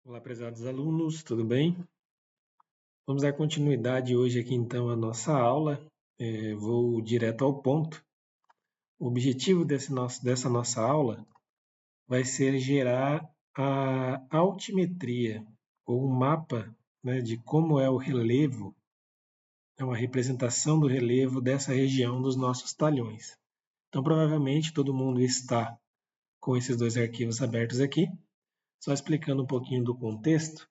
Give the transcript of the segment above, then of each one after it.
Olá, prezados alunos, tudo bem? Vamos dar continuidade hoje aqui então à nossa aula. Vou direto ao ponto. O objetivo dessa nossa aula vai ser gerar a altimetria, ou um mapa, né, de como é o relevo, é uma representação do relevo dessa região dos nossos talhões. Então, provavelmente, todo mundo está com esses dois arquivos abertos aqui. Só explicando um pouquinho do contexto.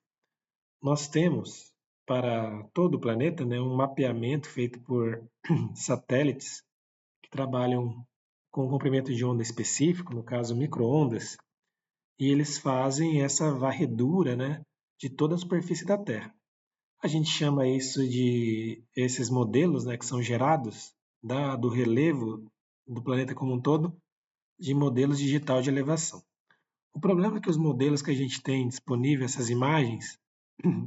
Nós temos para todo o planeta, né, um mapeamento feito por satélites que trabalham com um comprimento de onda específico, no caso microondas, e eles fazem essa varredura, né, de toda a superfície da Terra. A gente chama isso de esses modelos, né, que são gerados do relevo do planeta como um todo, de modelos digital de elevação. O problema é que os modelos que a gente tem disponível, essas imagens,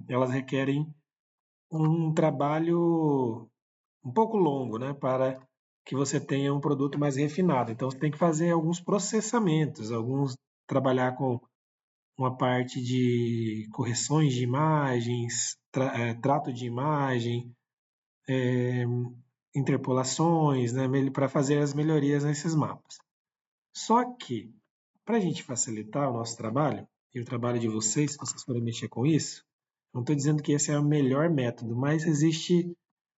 elas requerem um trabalho um pouco longo, né, para que você tenha um produto mais refinado. Então, você tem que fazer alguns processamentos, trabalhar com uma parte de correções de imagens, trato de imagem, interpolações, né, para fazer as melhorias nesses mapas. Só que, para a gente facilitar o nosso trabalho, e o trabalho de vocês, se vocês forem mexer com isso, não estou dizendo que esse é o melhor método, mas existe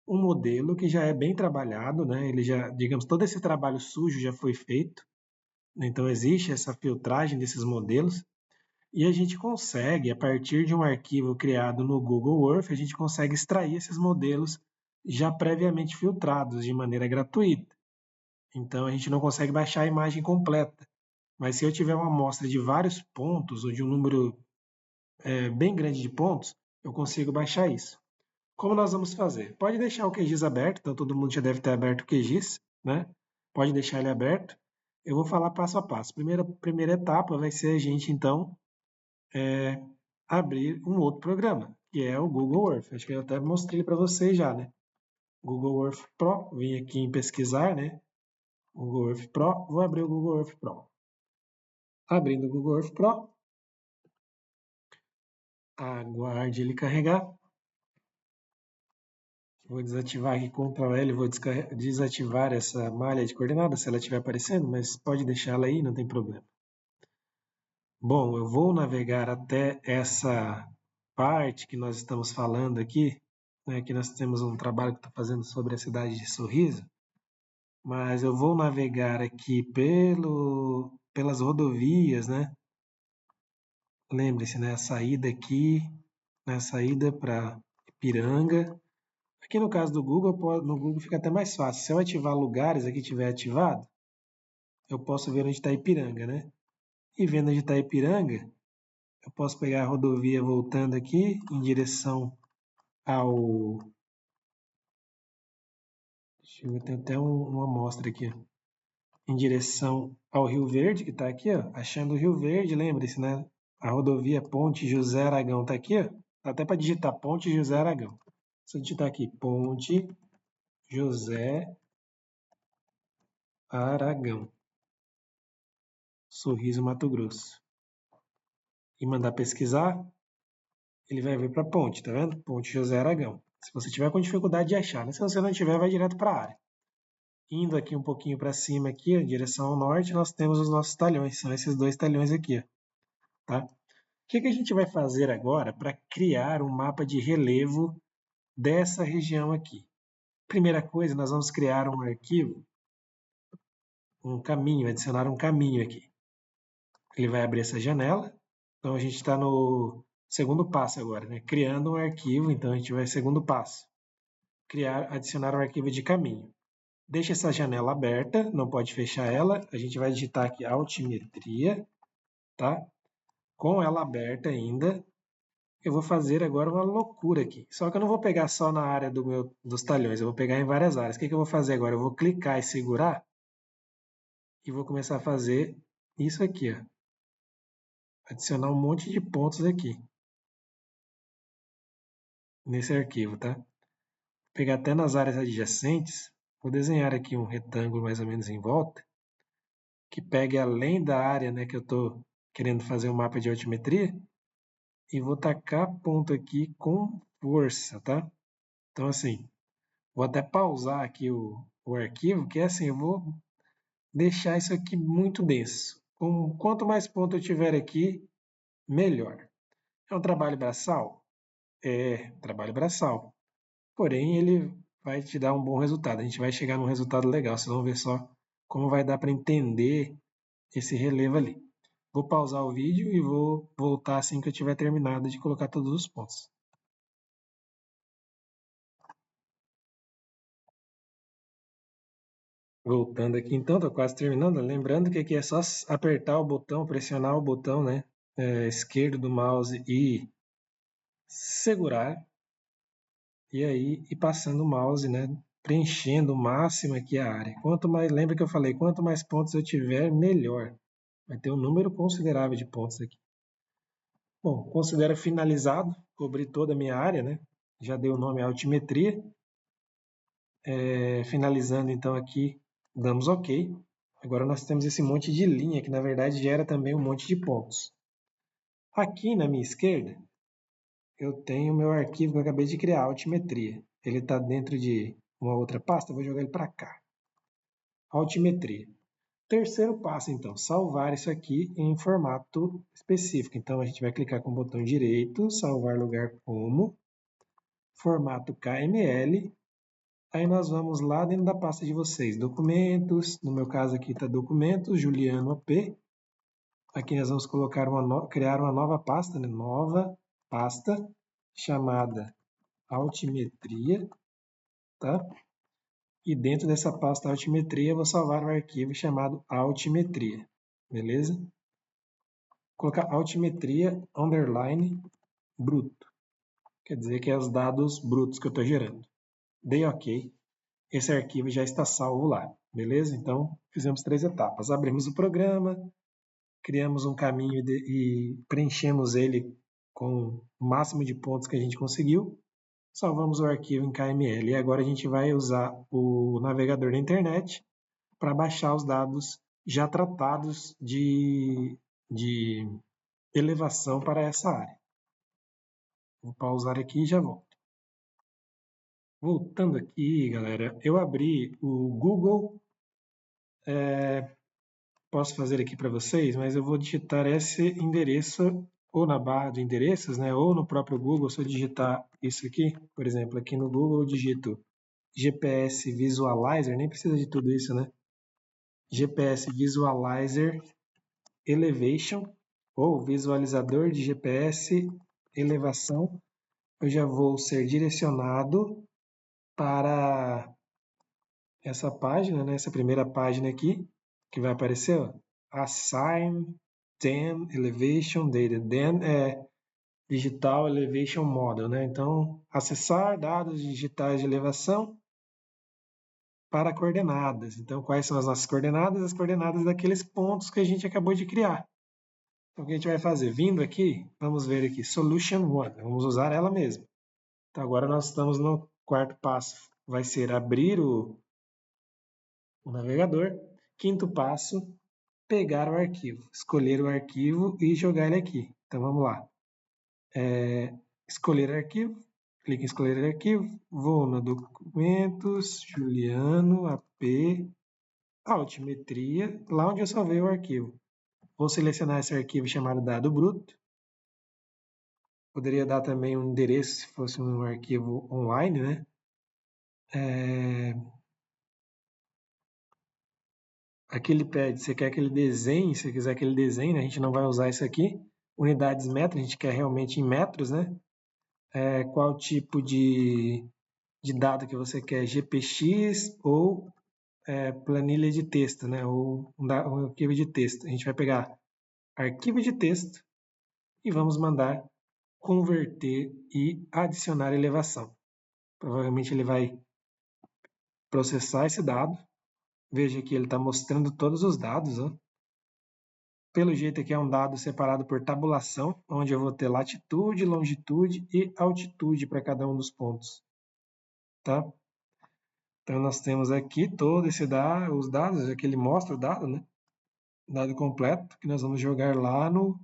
um modelo que já é bem trabalhado, né? Ele já, digamos, todo esse trabalho sujo já foi feito, né? Então existe essa filtragem desses modelos e a gente consegue, a partir de um arquivo criado no Google Earth, a gente consegue extrair esses modelos já previamente filtrados de maneira gratuita. Então a gente não consegue baixar a imagem completa, mas se eu tiver uma amostra de vários pontos ou de um número bem grande de pontos, eu consigo baixar isso. Como nós vamos fazer? Pode deixar o QGIS aberto, então todo mundo já deve ter aberto o QGIS, né? Pode deixar ele aberto. Eu vou falar passo a passo. Primeira etapa vai ser a gente, então, abrir um outro programa, que é o Google Earth. Acho que eu até mostrei para vocês já, né? Google Earth Pro, vim aqui em pesquisar, né? Google Earth Pro, vou abrir o Google Earth Pro. Abrindo o Google Earth Pro, aguarde ele carregar. Vou desativar aqui Ctrl L, vou desativar essa malha de coordenadas se ela estiver aparecendo, mas pode deixar ela aí, não tem problema. Bom, eu vou navegar até essa parte que nós estamos falando aqui, né, que nós temos um trabalho que estou fazendo sobre a cidade de Sorriso, mas eu vou navegar aqui pelas rodovias, né? Lembre-se, né, a saída aqui, né, a saída para Ipiranga. Aqui no caso do Google, no Google fica até mais fácil. Se eu ativar lugares aqui tiver ativado, eu posso ver onde está Ipiranga, né? E vendo onde está Ipiranga, eu posso pegar a rodovia voltando aqui em direção ao... Deixa eu ver, tem até uma amostra aqui. Em direção ao Rio Verde, que está aqui, ó. Achando o Rio Verde, lembre-se, né? A rodovia Ponte José Aragão está aqui, ó. Dá até para digitar Ponte José Aragão. Se eu digitar aqui Ponte José Aragão, Sorriso, Mato Grosso, e mandar pesquisar, ele vai vir para a ponte, tá vendo? Ponte José Aragão. Se você tiver com dificuldade de achar, né? Se você não tiver, vai direto para a área. Indo aqui um pouquinho para cima aqui, em direção ao norte, nós temos os nossos talhões, são esses dois talhões aqui, tá? O que a gente vai fazer agora para criar um mapa de relevo dessa região aqui? Primeira coisa, nós vamos criar um arquivo, um caminho, adicionar um caminho aqui. Ele vai abrir essa janela. Então a gente está no segundo passo agora, né? Criando um arquivo, então a gente vai segundo passo. Adicionar um arquivo de caminho. Deixa essa janela aberta, não pode fechar ela. A gente vai digitar aqui altimetria, tá? Com ela aberta ainda. Eu vou fazer agora uma loucura aqui. Só que eu não vou pegar só na área dos talhões, eu vou pegar em várias áreas. O que eu vou fazer agora? Eu vou clicar e segurar e vou começar a fazer isso aqui, ó. Adicionar um monte de pontos aqui nesse arquivo, tá? Vou pegar até nas áreas adjacentes, vou desenhar aqui um retângulo mais ou menos em volta, que pegue além da área, né, que eu estou querendo fazer um mapa de altimetria, e vou tacar ponto aqui com força, tá? Então, assim, vou até pausar aqui o arquivo, que é assim, eu vou deixar isso aqui muito denso. Quanto mais ponto eu tiver aqui, melhor. É um trabalho braçal? É, trabalho braçal. Porém, ele vai te dar um bom resultado. A gente vai chegar num resultado legal. Vocês vão ver só como vai dar para entender esse relevo ali. Vou pausar o vídeo e vou voltar assim que eu tiver terminado de colocar todos os pontos. Voltando aqui então, estou quase terminando. Lembrando que aqui é só apertar o botão, pressionar o botão, né, esquerdo do mouse e segurar. E aí ir passando o mouse, né, preenchendo o máximo aqui a área. Quanto mais, lembra que eu falei, quanto mais pontos eu tiver, melhor. Vai ter um número considerável de pontos aqui. Bom, considero finalizado, cobri toda a minha área, né? Já dei o nome à altimetria. Finalizando então aqui, damos OK. Agora nós temos esse monte de linha que na verdade gera também um monte de pontos. Aqui na minha esquerda, eu tenho o meu arquivo que eu acabei de criar, altimetria. Ele está dentro de uma outra pasta, eu vou jogar ele para cá. Altimetria. Terceiro passo, então, salvar isso aqui em formato específico. Então, a gente vai clicar com o botão direito, salvar lugar como, formato KML. Aí nós vamos lá dentro da pasta de vocês, documentos, no meu caso aqui está documentos, Juliano AP. Aqui nós vamos criar uma nova pasta, né? Nova pasta, chamada altimetria, tá? E dentro dessa pasta altimetria eu vou salvar um arquivo chamado altimetria, beleza? Vou colocar altimetria underline bruto, quer dizer que é os dados brutos que eu estou gerando. Dei OK, esse arquivo já está salvo lá, beleza? Então fizemos 3 etapas, abrimos o programa, criamos um caminho e preenchemos ele com o máximo de pontos que a gente conseguiu, salvamos o arquivo em KML e agora a gente vai usar o navegador da internet para baixar os dados já tratados de elevação para essa área. Vou pausar aqui e já volto. Voltando aqui, galera, eu abri o Google, posso fazer aqui para vocês, mas eu vou digitar esse endereço ou na barra de endereços, né, ou no próprio Google. Se eu digitar isso aqui, por exemplo, aqui no Google eu digito GPS Visualizer, nem precisa de tudo isso, né? GPS Visualizer Elevation, ou visualizador de GPS elevação, eu já vou ser direcionado para essa página, né, essa primeira página aqui, que vai aparecer, ó, Assign DEM Elevation Data. DEM é Digital Elevation Model, né? Então, acessar dados digitais de elevação para coordenadas. Então, quais são as nossas coordenadas? As coordenadas daqueles pontos que a gente acabou de criar. Então, o que a gente vai fazer? Vindo aqui, vamos ver aqui, Solution 1. Vamos usar ela mesma. Então, agora nós estamos no quarto passo. Vai ser abrir o navegador. Quinto passo, pegar o arquivo. Escolher o arquivo e jogar ele aqui. Então, vamos lá. Escolher arquivo. Clique em escolher arquivo. Vou no documentos, Juliano, AP, altimetria, lá onde eu salvei o arquivo. Vou selecionar esse arquivo chamado dado bruto. Poderia dar também um endereço se fosse um arquivo online, né? Aqui ele pede, você quer que ele desenhe, se quiser que ele desenhe, né? A gente não vai usar isso aqui. Unidades metros, a gente quer realmente em metros, né? Qual tipo de dado que você quer, GPX ou planilha de texto, né? Ou um arquivo de texto. A gente vai pegar arquivo de texto e vamos mandar converter e adicionar elevação. Provavelmente ele vai processar esse dado. Veja que ele está mostrando todos os dados. Ó. Pelo jeito aqui é um dado separado por tabulação, onde eu vou ter latitude, longitude e altitude para cada um dos pontos. Tá? Então nós temos aqui todo esse dado, os dados, aqui ele mostra o dado, né? Dado completo, que nós vamos jogar lá no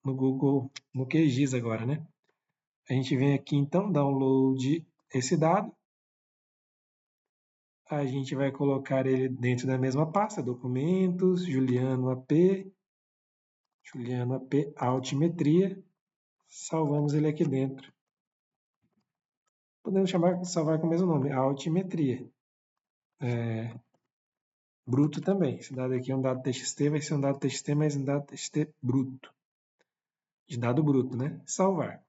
no Google, no QGIS agora, né? A gente vem aqui então, download esse dado. A gente vai colocar ele dentro da mesma pasta, documentos, Juliano AP, altimetria. Salvamos ele aqui dentro. Podemos salvar com o mesmo nome, altimetria. Bruto também. Esse dado aqui é um dado TXT, vai ser um dado TXT, mas um dado TXT bruto. De dado bruto, né? Salvar.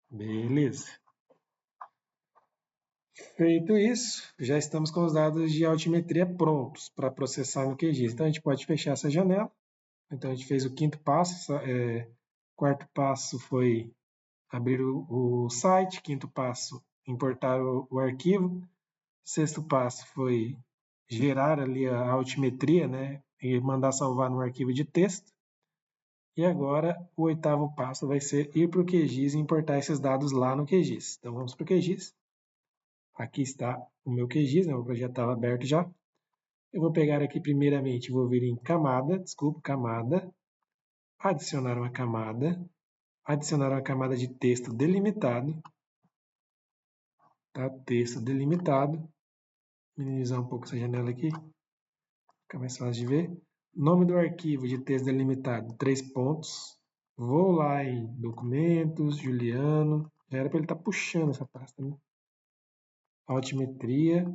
Beleza. Feito isso, já estamos com os dados de altimetria prontos para processar no QGIS. Então a gente pode fechar essa janela. Então a gente fez o quinto passo. Quarto passo foi abrir o site. Quinto passo, importar o arquivo. Sexto passo foi gerar ali a altimetria, né? E mandar salvar no arquivo de texto. E agora o oitavo passo vai ser ir para o QGIS e importar esses dados lá no QGIS. Então vamos para o QGIS. Aqui está o meu QGIS, né? O projeto estava aberto já. Eu vou pegar aqui primeiramente, vou vir em camada, adicionar uma camada de texto delimitado, tá? Texto delimitado. Minimizar um pouco essa janela aqui, fica mais fácil de ver. Nome do arquivo de texto delimitado, 3 pontos. Vou lá em documentos, Juliano. Já era para ele estar puxando essa pasta, né? Altimetria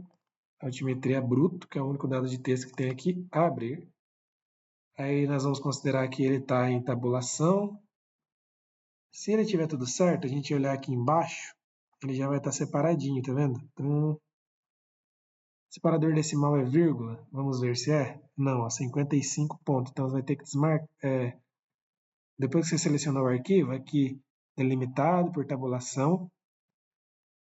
bruto, que é o único dado de texto que tem aqui, abrir. Aí nós vamos considerar que ele está em tabulação. Se ele tiver tudo certo, a gente olhar aqui embaixo, ele já vai estar separadinho, tá vendo? Então, separador decimal é vírgula, vamos ver se é. Não, ó, 55 pontos. Então, você vai ter que desmarcar. Depois que você selecionou o arquivo, aqui delimitado por tabulação.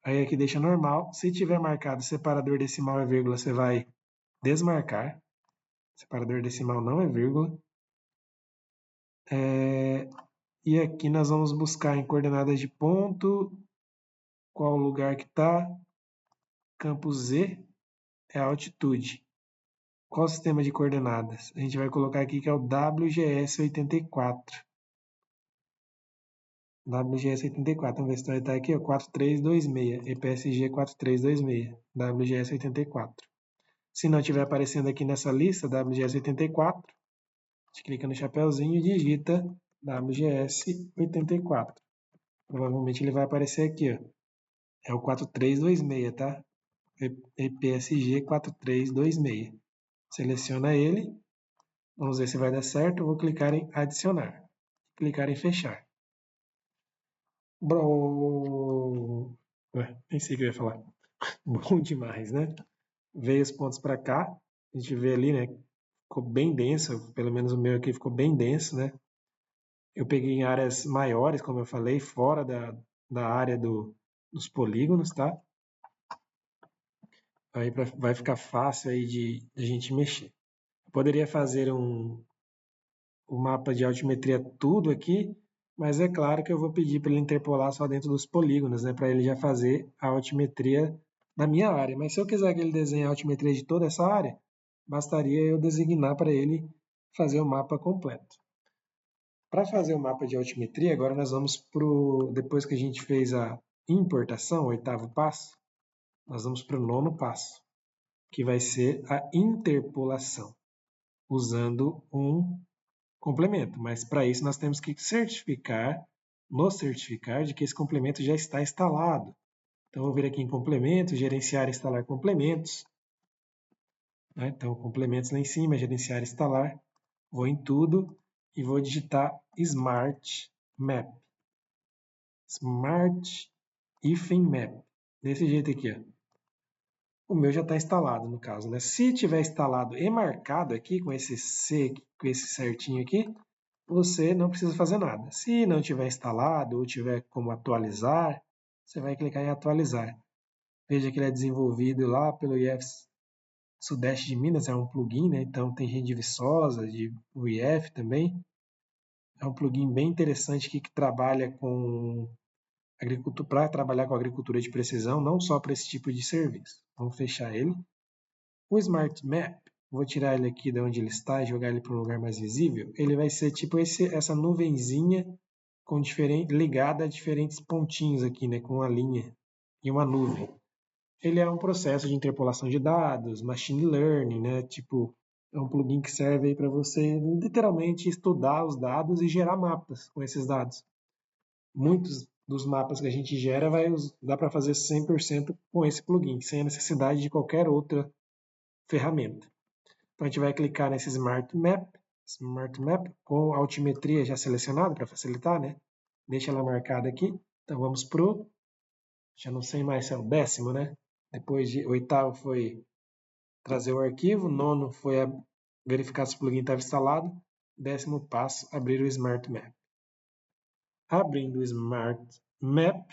Aí aqui deixa normal. Se tiver marcado separador decimal é vírgula, você vai desmarcar. Separador decimal não é vírgula. E aqui nós vamos buscar em coordenadas de ponto, qual lugar que está. Campo Z é a altitude. Qual o sistema de coordenadas? A gente vai colocar aqui que é o WGS84. WGS84, vamos ver se vai estar aqui, ó, 4326, EPSG 4326, WGS84. Se não estiver aparecendo aqui nessa lista, WGS84, a gente clica no chapéuzinho e digita WGS84. Provavelmente ele vai aparecer aqui, ó. É o 4326, tá? EPSG 4326. Seleciona ele. Vamos ver se vai dar certo. Eu vou clicar em adicionar. Clicar em fechar. Nem sei o que eu ia falar. Bom demais, né? Veio os pontos para cá. A gente vê ali, né? Ficou bem denso. Pelo menos o meu aqui ficou bem denso, né? Eu peguei em áreas maiores, como eu falei, fora da área dos polígonos, tá? Aí vai ficar fácil aí de a gente mexer. Eu poderia fazer o mapa de altimetria tudo aqui, mas é claro que eu vou pedir para ele interpolar só dentro dos polígonos, né, para ele já fazer a altimetria na minha área. Mas se eu quiser que ele desenhe a altimetria de toda essa área, bastaria eu designar para ele fazer o mapa completo. Para fazer o mapa de altimetria, agora nós vamos depois que a gente fez a importação, o oitavo passo, nós vamos para o nono passo, que vai ser a interpolação, usando um complemento. Mas para isso nós temos que nos certificar de que esse complemento já está instalado. Então, eu vou vir aqui em complementos, gerenciar e instalar complementos. Né? Então, complementos lá em cima, gerenciar e instalar. Vou em tudo e vou digitar Smart Map. Smart Map. Desse jeito aqui, ó. O meu já está instalado, no caso, né? Se tiver instalado e marcado aqui, com esse C, com esse certinho aqui, você não precisa fazer nada. Se não tiver instalado ou tiver como atualizar, você vai clicar em atualizar. Veja que ele é desenvolvido lá pelo IF Sudeste de Minas, é um plugin, né? Então tem gente de Viçosa, de IF também. É um plugin bem interessante aqui que trabalha com agricultura, para trabalhar com agricultura de precisão, não só para esse tipo de serviço. Vamos fechar ele. O Smart Map, vou tirar ele aqui de onde ele está e jogar ele para um lugar mais visível, ele vai ser tipo essa nuvenzinha com ligada a diferentes pontinhos aqui, né, com uma linha e uma nuvem. Ele é um processo de interpolação de dados, machine learning, né, tipo, é um plugin que serve aí para você literalmente estudar os dados e gerar mapas com esses dados. Muitos dos mapas que a gente gera dá para fazer 100% com esse plugin, sem a necessidade de qualquer outra ferramenta. Então a gente vai clicar nesse Smart Map com a altimetria já selecionada para facilitar, né? Deixa ela marcada aqui. Então vamos pro, já não sei mais se é o 10º, né? Depois de 8º foi trazer o arquivo, 9º foi verificar se o plugin estava instalado, 10º passo, abrir o Smart Map. Abrindo o Smart Map,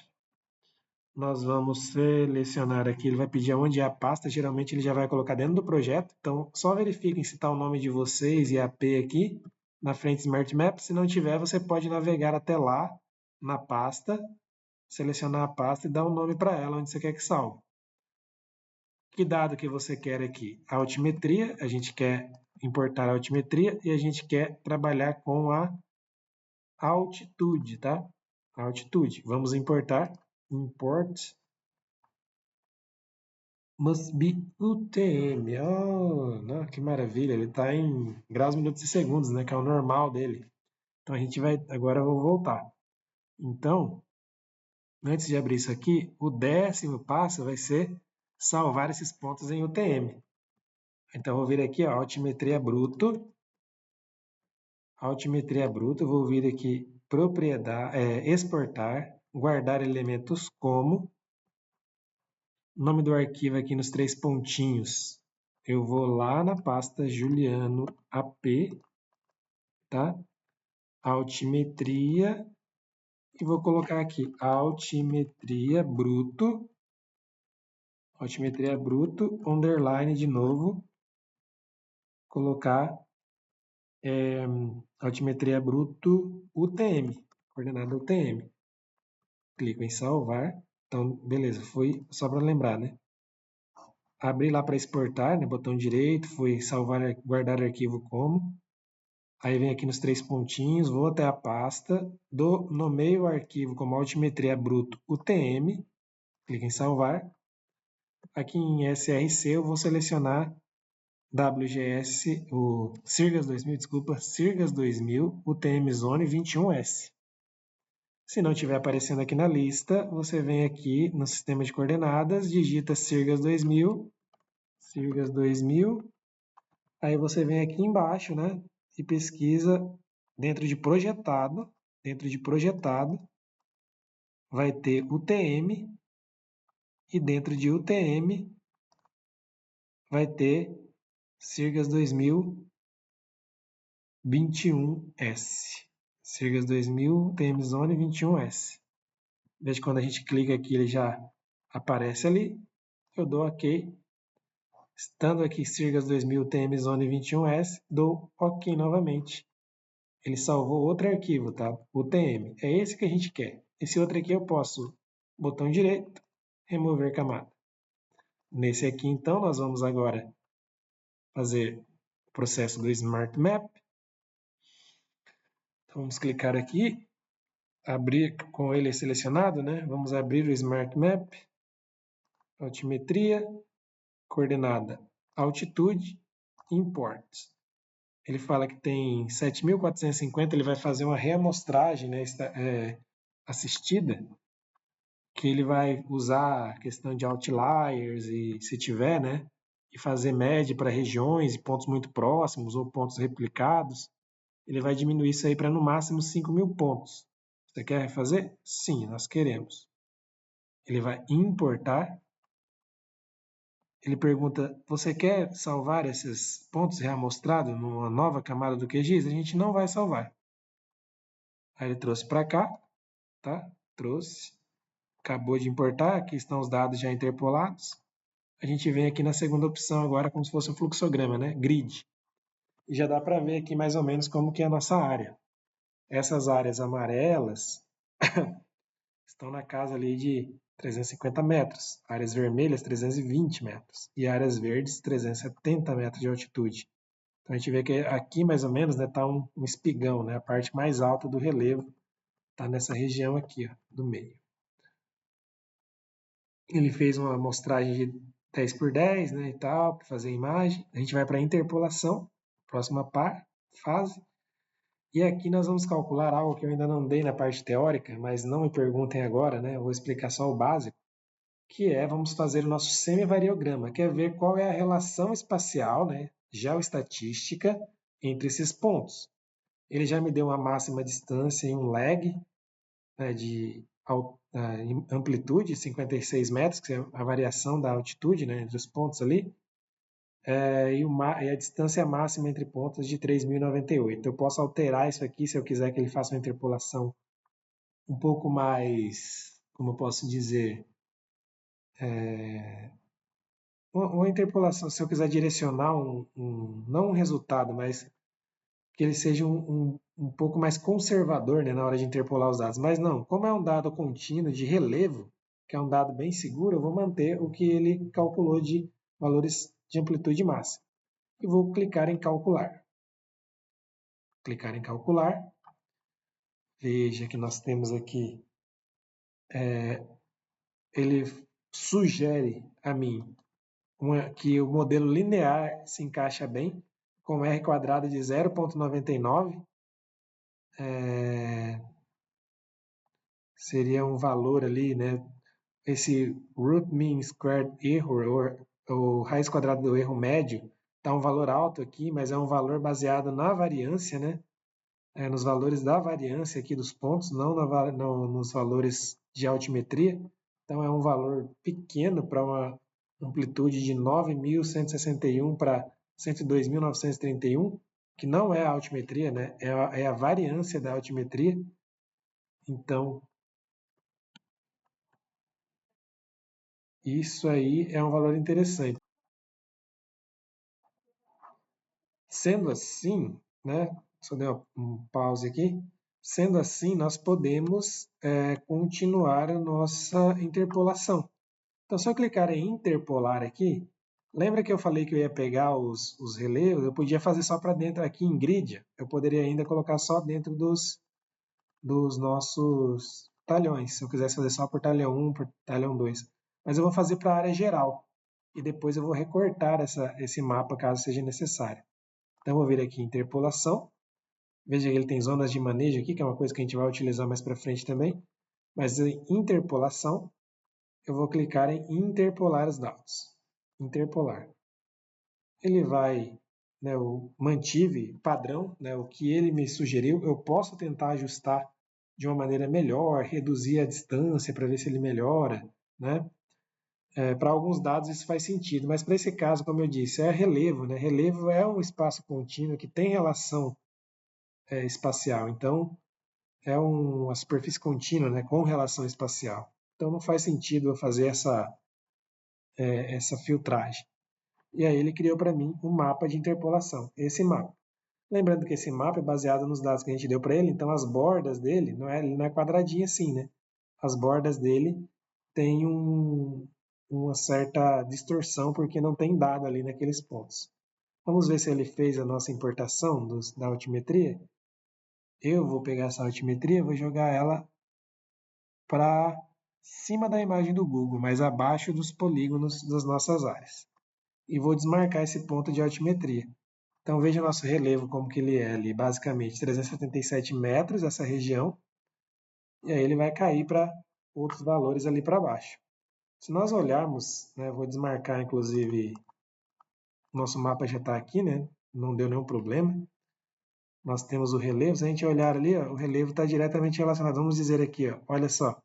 nós vamos selecionar aqui, ele vai pedir onde é a pasta, geralmente ele já vai colocar dentro do projeto, então só verifiquem se está o nome de vocês e a AP aqui, na frente Smart Map, se não tiver, você pode navegar até lá, na pasta, selecionar a pasta e dar um nome para ela, onde você quer que salve. Que dado que você quer aqui? A altimetria, a gente quer importar a altimetria e a gente quer trabalhar com a altitude, tá? A altitude. Vamos importar, import must be UTM. Oh, que maravilha, ele está em graus, minutos e segundos, né? Que é o normal dele. Então a gente vai, agora eu vou voltar. Então, antes de abrir isso aqui, o 10º passo vai ser salvar esses pontos em UTM. Então eu vou vir aqui, ó, altimetria bruto, eu vou vir aqui propriedade, exportar, guardar elementos como, nome do arquivo aqui nos 3 pontinhos. Eu vou lá na pasta Juliano AP, tá? Altimetria, e vou colocar aqui altimetria bruto, underline de novo, colocar altimetria bruto UTM, coordenada UTM. Clico em salvar. Então, beleza, foi só para lembrar, né? Abri lá para exportar, né? Botão direito, foi salvar, guardar arquivo como. Aí vem aqui nos 3 pontinhos, vou até a pasta, nomeio o arquivo como altimetria bruto UTM, clico em salvar. Aqui em SRC eu vou selecionar WGS, o Sirgas 2000, Sirgas 2000, UTM Zone 21S. Se não estiver aparecendo aqui na lista, você vem aqui no sistema de coordenadas, digita Sirgas 2000, aí você vem aqui embaixo, né, e pesquisa dentro de projetado, vai ter UTM, e dentro de UTM vai ter Sirgas 2000 21S. Sirgas 2000 UTM Zone 21S. Veja que quando a gente clica aqui, ele já aparece ali. Eu dou OK. Estando aqui Sirgas 2000 UTM Zone 21S, dou OK novamente. Ele salvou outro arquivo, tá? UTM. É esse que a gente quer. Esse outro aqui eu posso, botão direito, remover camada. Nesse aqui, então, nós vamos agora fazer o processo do Smart Map. Então, vamos clicar aqui, abrir com ele selecionado, né? Vamos abrir o Smart Map, altimetria, coordenada altitude, import. Ele fala que tem 7.450, ele vai fazer uma reamostragem, né, assistida, que ele vai usar a questão de outliers e se tiver, né, e fazer média para regiões e pontos muito próximos ou pontos replicados. Ele vai diminuir isso aí para no máximo 5.000 pontos. Você quer fazer? Sim, nós queremos. Ele vai importar. Ele pergunta, você quer salvar esses pontos reamostrados numa nova camada do QGIS? A gente não vai salvar. Aí ele trouxe para cá, tá? Trouxe. Acabou de importar, aqui estão os dados já interpolados. A gente vem aqui na segunda opção agora como se fosse um fluxograma, né? Grid. E já dá para ver aqui mais ou menos como que é a nossa área. Essas áreas amarelas estão na casa ali de 350 metros. Áreas vermelhas, 320 metros. E áreas verdes, 370 metros de altitude. Então a gente vê que aqui mais ou menos está, né, um espigão, né, a parte mais alta do relevo está nessa região aqui, ó, do meio. Ele fez uma amostragem de 10 por 10, né, e tal, para fazer a imagem. A gente vai para a interpolação, próxima fase. E aqui nós vamos calcular algo que eu ainda não dei na parte teórica, mas não me perguntem agora, né, eu vou explicar só o básico, que é, vamos fazer o nosso semivariograma, que é ver qual é a relação espacial, né, geoestatística, entre esses pontos. Ele já me deu uma máxima distância e um lag, né, de amplitude, 56 metros, que é a variação da altitude, né, entre os pontos ali, e a distância máxima entre pontos de 3.098. Eu posso alterar isso aqui se eu quiser que ele faça uma interpolação um pouco mais, como eu posso dizer, uma interpolação, se eu quiser direcionar não um resultado, mas que ele seja um pouco mais conservador, né, na hora de interpolar os dados. Mas não, como é um dado contínuo de relevo, que é um dado bem seguro, eu vou manter o que ele calculou de valores de amplitude máxima. E vou clicar em calcular. Clicar em calcular. Veja que nós temos aqui, ele sugere a mim que o modelo linear se encaixa bem, com R quadrado de 0,99, seria um valor ali, né? Esse root mean squared error, ou raiz quadrada do erro médio, está um valor alto aqui, mas é um valor baseado na variância, né? Nos valores da variância aqui dos pontos, não nos valores de altimetria. Então é um valor pequeno para uma amplitude de 9.161 para 102.931, que não é a altimetria, né? É a variância da altimetria. Então, isso aí é um valor interessante. Sendo assim, né? Só dar um pause aqui. Sendo assim, nós podemos continuar a nossa interpolação. Então, se eu clicar em interpolar aqui, lembra que eu falei que eu ia pegar os relevos? Eu podia fazer só para dentro aqui em grid. Eu poderia ainda colocar só dentro dos nossos talhões, se eu quisesse fazer só por talhão 1, por talhão 2. Mas eu vou fazer para a área geral. E depois eu vou recortar esse mapa caso seja necessário. Então, eu vou vir aqui em interpolação. Veja que ele tem zonas de manejo aqui, que é uma coisa que a gente vai utilizar mais para frente também. Mas em interpolação, eu vou clicar em interpolar os dados. Interpolar. Ele vai, né, eu mantive padrão, né, o que ele me sugeriu. Eu posso tentar ajustar de uma maneira melhor, reduzir a distância para ver se ele melhora, né? Para alguns dados isso faz sentido, mas para esse caso, como eu disse, é relevo, né? Relevo é um espaço contínuo que tem relação espacial, então é uma superfície contínua, né, com relação espacial. Então não faz sentido eu fazer essa filtragem. E aí ele criou para mim um mapa de interpolação, esse mapa. Lembrando que esse mapa é baseado nos dados que a gente deu para ele, então as bordas dele, ele não é quadradinho assim, né? As bordas dele têm uma certa distorção porque não tem dado ali naqueles pontos. Vamos ver se ele fez a nossa importação da altimetria. Eu vou pegar essa altimetria e vou jogar ela para cima da imagem do Google, mas abaixo dos polígonos das nossas áreas. E vou desmarcar esse ponto de altimetria. Então veja o nosso relevo como que ele é ali, basicamente 377 metros essa região, e aí ele vai cair para outros valores ali para baixo. Se nós olharmos, né, vou desmarcar inclusive, nosso mapa já está aqui, né, não deu nenhum problema. Nós temos o relevo, se a gente olhar ali, ó, o relevo está diretamente relacionado. Vamos dizer aqui, ó, olha só,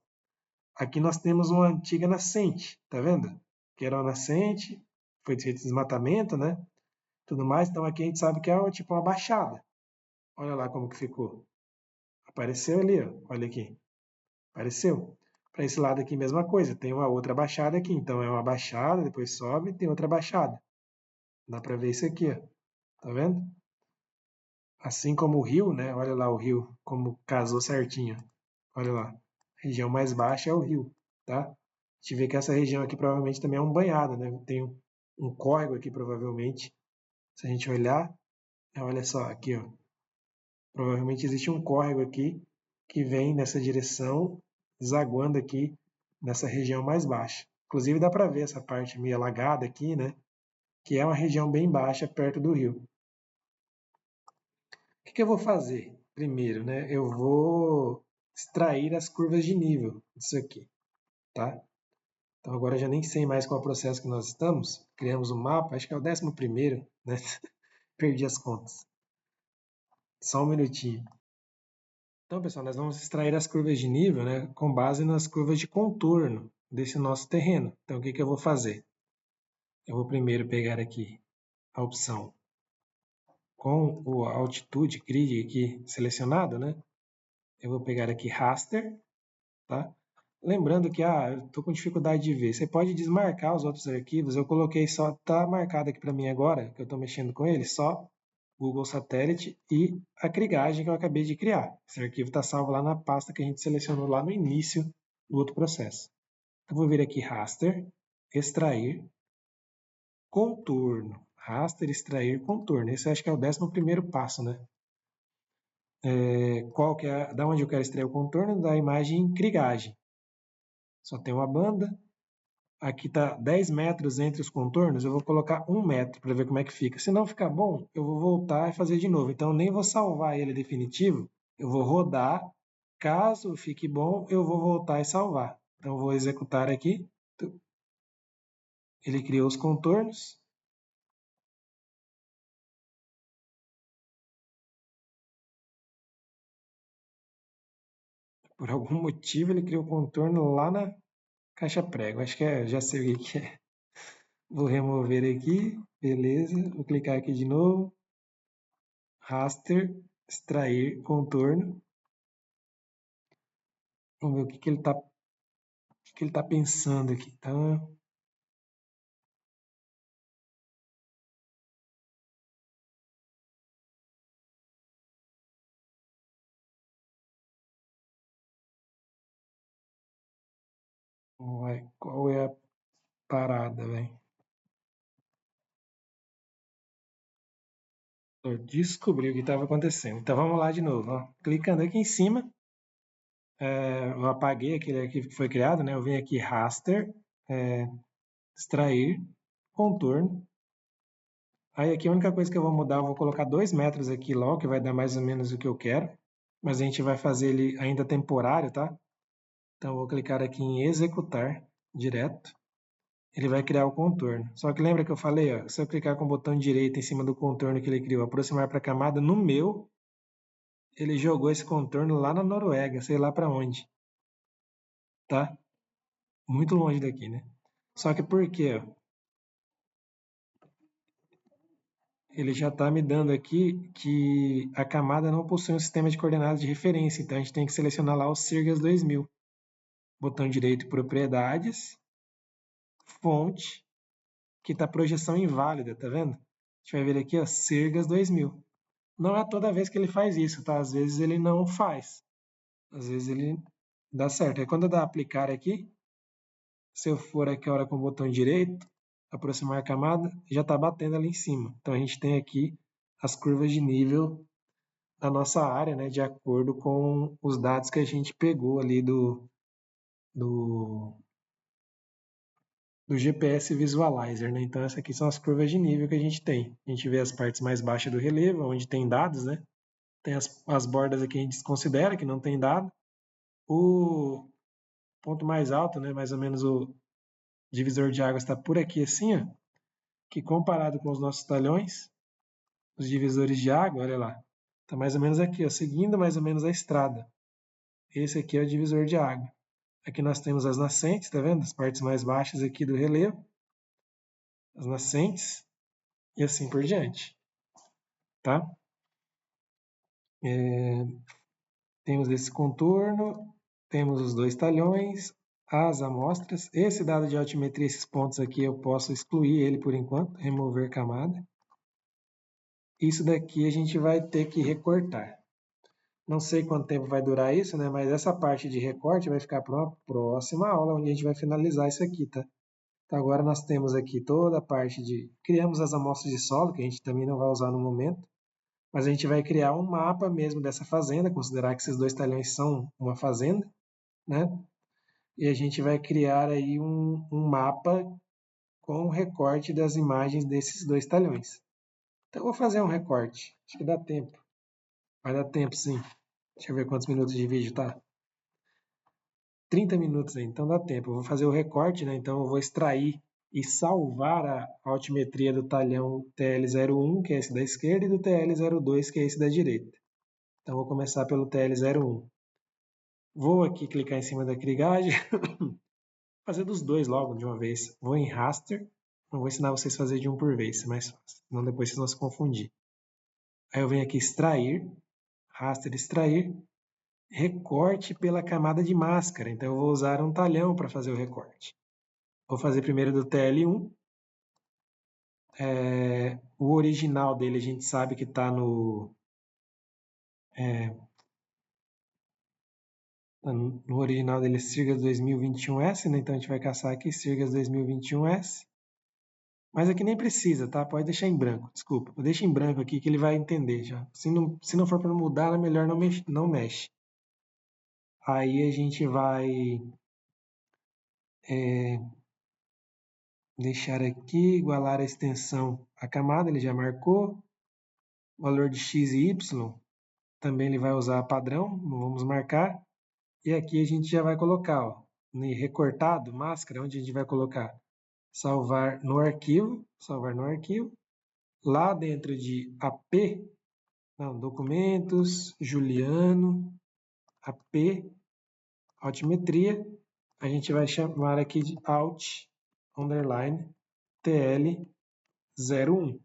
aqui nós temos uma antiga nascente, tá vendo? Que era uma nascente, foi feito desmatamento, né? Tudo mais, então aqui a gente sabe que é tipo uma baixada. Olha lá como que ficou. Apareceu ali, ó. Olha aqui. Apareceu. Para esse lado aqui, mesma coisa. Tem uma outra baixada aqui. Então é uma baixada, depois sobe, tem outra baixada. Dá para ver isso aqui, ó. Tá vendo? Assim como o rio, né? Olha lá o rio, como casou certinho. Olha lá. A região mais baixa é o rio, tá? gente vê que essa região aqui provavelmente também é um banhado, né? Tem um córrego aqui provavelmente. Se a gente olhar, olha só, aqui, ó. Provavelmente existe um córrego aqui que vem nessa direção, desaguando aqui nessa região mais baixa. Inclusive dá para ver essa parte meio alagada aqui, né? Que é uma região bem baixa perto do rio. O que eu vou fazer? Primeiro, né? Eu vou extrair as curvas de nível disso aqui, tá? Então agora eu já nem sei mais qual é o processo que nós estamos. Criamos um mapa, acho que é o 11º, né? Perdi as contas. Só um minutinho. Então, pessoal, nós vamos extrair as curvas de nível, né, com base nas curvas de contorno desse nosso terreno. Então, o que eu vou fazer? Eu vou primeiro pegar aqui a opção com a altitude grid aqui selecionado, né? Eu vou pegar aqui raster, tá? Lembrando que eu estou com dificuldade de ver. Você pode desmarcar os outros arquivos. Eu coloquei só, tá marcado aqui para mim agora, que eu estou mexendo com ele, só Google Satélite e a crigagem que eu acabei de criar. Esse arquivo está salvo lá na pasta que a gente selecionou lá no início do outro processo. Eu vou vir aqui raster, extrair, contorno. Raster, extrair, contorno. Esse eu acho que é o 11º passo, né? Qual que é, da onde eu quero extrair o contorno? Da imagem crigagem. Só tem uma banda. Aqui está 10 metros entre os contornos, eu vou colocar 1 metro para ver como é que fica. Se não ficar bom, eu vou voltar e fazer de novo. Então, nem vou salvar ele definitivo, eu vou rodar. Caso fique bom, eu vou voltar e salvar. Então, vou executar aqui. Ele criou os contornos. Por algum motivo, ele criou o contorno lá na caixa prego. Acho que já sei o que é. Vou remover aqui. Beleza. Vou clicar aqui de novo. Raster, extrair contorno. Vamos ver o que ele está pensando aqui. Tá? Qual é a parada, velho? Eu descobri o que estava acontecendo. Então vamos lá de novo. Ó. Clicando aqui em cima, eu apaguei aquele arquivo que foi criado, né? Eu vim aqui raster, extrair, contorno. Aí aqui a única coisa que eu vou mudar, eu vou colocar 2 metros aqui logo, que vai dar mais ou menos o que eu quero. Mas a gente vai fazer ele ainda temporário, tá? Então eu vou clicar aqui em executar direto. Ele vai criar o contorno. Só que lembra que eu falei, ó, se eu clicar com o botão direito em cima do contorno que ele criou, aproximar para a camada, no meu, ele jogou esse contorno lá na Noruega, sei lá para onde. Tá? Muito longe daqui, né? Só que por quê? Ele já está me dando aqui que a camada não possui um sistema de coordenadas de referência, então a gente tem que selecionar lá o Sirgas 2000. Botão direito, propriedades, fonte, que está projeção inválida, tá vendo? A gente vai ver aqui, ó, Sirgas 2000. Não é toda vez que ele faz isso, tá? Às vezes ele não faz. Às vezes ele dá certo. Aí quando eu dar aplicar aqui, se eu for aqui agora com o botão direito, aproximar a camada, já está batendo ali em cima. Então a gente tem aqui as curvas de nível da nossa área, né, de acordo com os dados que a gente pegou ali do, do GPS Visualizer, né? Então essas aqui são as curvas de nível que a gente tem. A gente vê as partes mais baixas do relevo, onde tem dados, né? Tem as bordas aqui que a gente desconsidera, que não tem dado. O ponto mais alto, né, mais ou menos o divisor de águas está por aqui assim, ó, que comparado com os nossos talhões, os divisores de água, olha lá, está mais ou menos aqui, ó, seguindo mais ou menos a estrada. Esse aqui é o divisor de água. Aqui nós temos as nascentes, tá vendo? As partes mais baixas aqui do relevo, as nascentes, e assim por diante, tá? Temos esse contorno, temos os dois talhões, as amostras. Esse dado de altimetria, esses pontos aqui, eu posso excluir ele por enquanto, remover camada. Isso daqui a gente vai ter que recortar. Não sei quanto tempo vai durar isso, né? Mas essa parte de recorte vai ficar para uma próxima aula, onde a gente vai finalizar isso aqui, tá? Então agora nós temos aqui toda a parte de... Criamos as amostras de solo, que a gente também não vai usar no momento, mas a gente vai criar um mapa mesmo dessa fazenda, considerar que esses 2 talhões são uma fazenda, né? E a gente vai criar aí um mapa com o recorte das imagens desses 2 talhões. Então eu vou fazer um recorte, acho que dá tempo. Vai dar tempo, sim. Deixa eu ver quantos minutos de vídeo tá. 30 minutos aí, então dá tempo. Eu vou fazer o recorte, né? Então eu vou extrair e salvar a altimetria do talhão TL01, que é esse da esquerda, e do TL02, que é esse da direita. Então vou começar pelo TL01. Vou aqui clicar em cima da crigagem, fazer dos dois logo de uma vez. Vou em raster, não vou ensinar vocês a fazer de um por vez, é mais fácil, senão depois vocês vão se confundir. Aí eu venho aqui extrair, raster extrair, recorte pela camada de máscara. Então eu vou usar um talhão para fazer o recorte. Vou fazer primeiro do TL1. O original dele a gente sabe que está no original dele é Sirgas 2021S, né? Então a gente vai caçar aqui Sirgas 2021S. Mas aqui nem precisa, tá? Pode deixar em branco, desculpa. Eu deixo em branco aqui que ele vai entender já. Se não for para mudar, é melhor não mexe. Aí a gente vai deixar aqui, igualar a extensão à camada, ele já marcou. O valor de x e y, também ele vai usar padrão, não vamos marcar. E aqui a gente já vai colocar, ó, recortado, máscara, onde a gente vai colocar? Salvar no arquivo, lá dentro de AP, não, documentos, Juliano, AP, altimetria, a gente vai chamar aqui de alt, underline, TL01.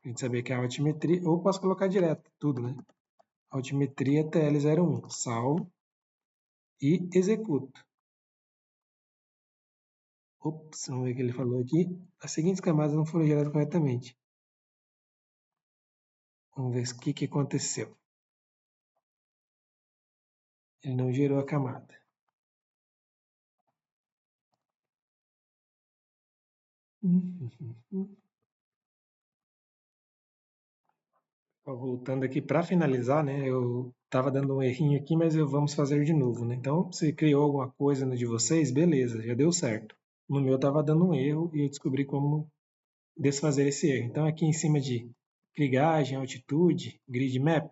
A gente saber que é a altimetria, ou posso colocar direto, tudo, né? Altimetria TL01, salvo e executo. Ops, vamos ver o que ele falou aqui. As seguintes camadas não foram geradas corretamente. Vamos ver o que aconteceu. Ele não gerou a camada. Voltando aqui para finalizar, né? Eu estava dando um errinho aqui, mas vamos fazer de novo, né? Então, se criou alguma coisa no de vocês, beleza, já deu certo. No meu estava dando um erro e eu descobri como desfazer esse erro. Então, aqui em cima de clicagem, altitude, grid map, a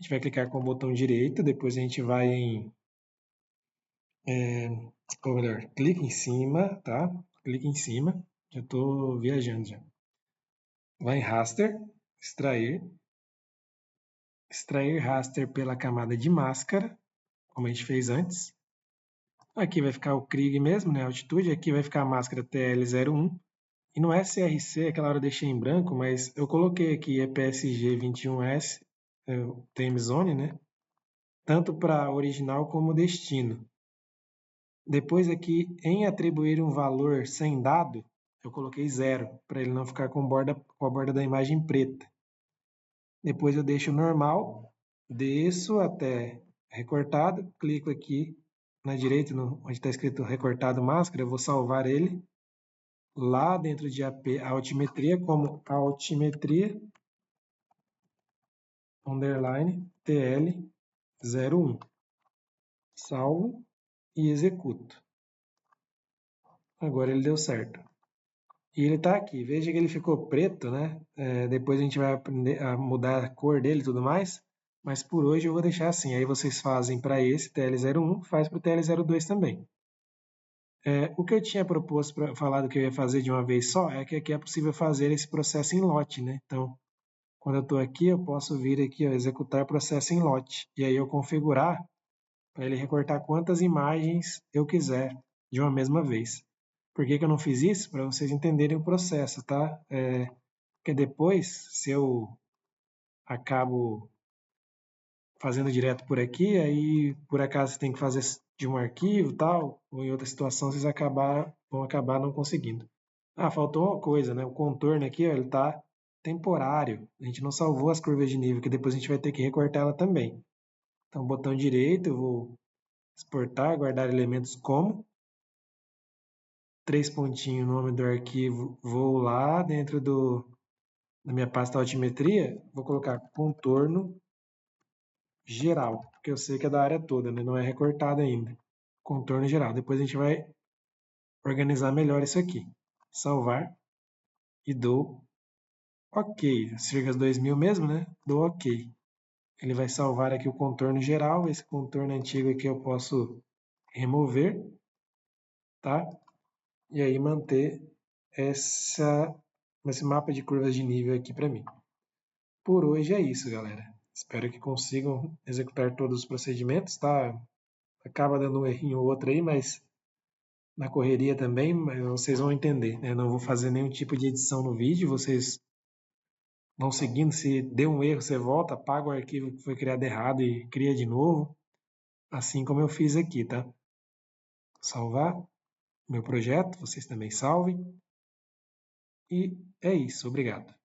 gente vai clicar com o botão direito, depois a gente vai em, ou melhor, clica em cima, tá? Clica em cima, já estou viajando já. Vai em raster, extrair raster pela camada de máscara, como a gente fez antes. Aqui vai ficar o Krieg mesmo, né? Altitude. Aqui vai ficar a máscara TL01. E no SRC, aquela hora eu deixei em branco, mas eu coloquei aqui EPSG 21S, o time zone, né? Tanto para original como destino. Depois aqui, em atribuir um valor sem dado, eu coloquei 0, para ele não ficar com a borda da imagem preta. Depois eu deixo normal, desço até recortado, clico aqui na direita, onde está escrito recortado máscara, eu vou salvar ele lá dentro de AP altimetria como altimetria underline TL01. Salvo e executo. Agora ele deu certo. E ele está aqui. Veja que ele ficou preto, né? Depois a gente vai aprender a mudar a cor dele e tudo mais. Mas por hoje eu vou deixar assim. Aí vocês fazem para esse TL01, faz para o TL02 também. O que eu tinha proposto para falar do que eu ia fazer de uma vez só é que aqui é possível fazer esse processo em lote, né? Então, quando eu estou aqui, eu posso vir aqui, ó, executar processo em lote. E aí eu configurar para ele recortar quantas imagens eu quiser de uma mesma vez. Por que eu não fiz isso? Para vocês entenderem o processo, tá? Porque depois, se eu acabo fazendo direto por aqui, aí por acaso você tem que fazer de um arquivo tal, ou em outra situação vocês vão acabar não conseguindo. Faltou uma coisa, né? O contorno aqui, ó, ele está temporário. A gente não salvou as curvas de nível, que depois a gente vai ter que recortar ela também. Então, botão direito, eu vou exportar, guardar elementos como. 3 pontinhos, nome do arquivo, vou lá dentro da minha pasta altimetria, vou colocar contorno geral, porque eu sei que é da área toda, né? Não é recortado ainda. Contorno geral. Depois a gente vai organizar melhor isso aqui. Salvar e dou OK. Cerca de 2000 mesmo, né? Dou OK. Ele vai salvar aqui o contorno geral. Esse contorno antigo aqui eu posso remover, tá? E aí manter esse mapa de curvas de nível aqui para mim. Por hoje é isso, galera. Espero que consigam executar todos os procedimentos, tá? Acaba dando um errinho ou outro aí, mas na correria também, vocês vão entender, né? Não vou fazer nenhum tipo de edição no vídeo, vocês vão seguindo. Se deu um erro, você volta, apaga o arquivo que foi criado errado e cria de novo, assim como eu fiz aqui, tá? Salvar meu projeto, vocês também salvem. E é isso, obrigado.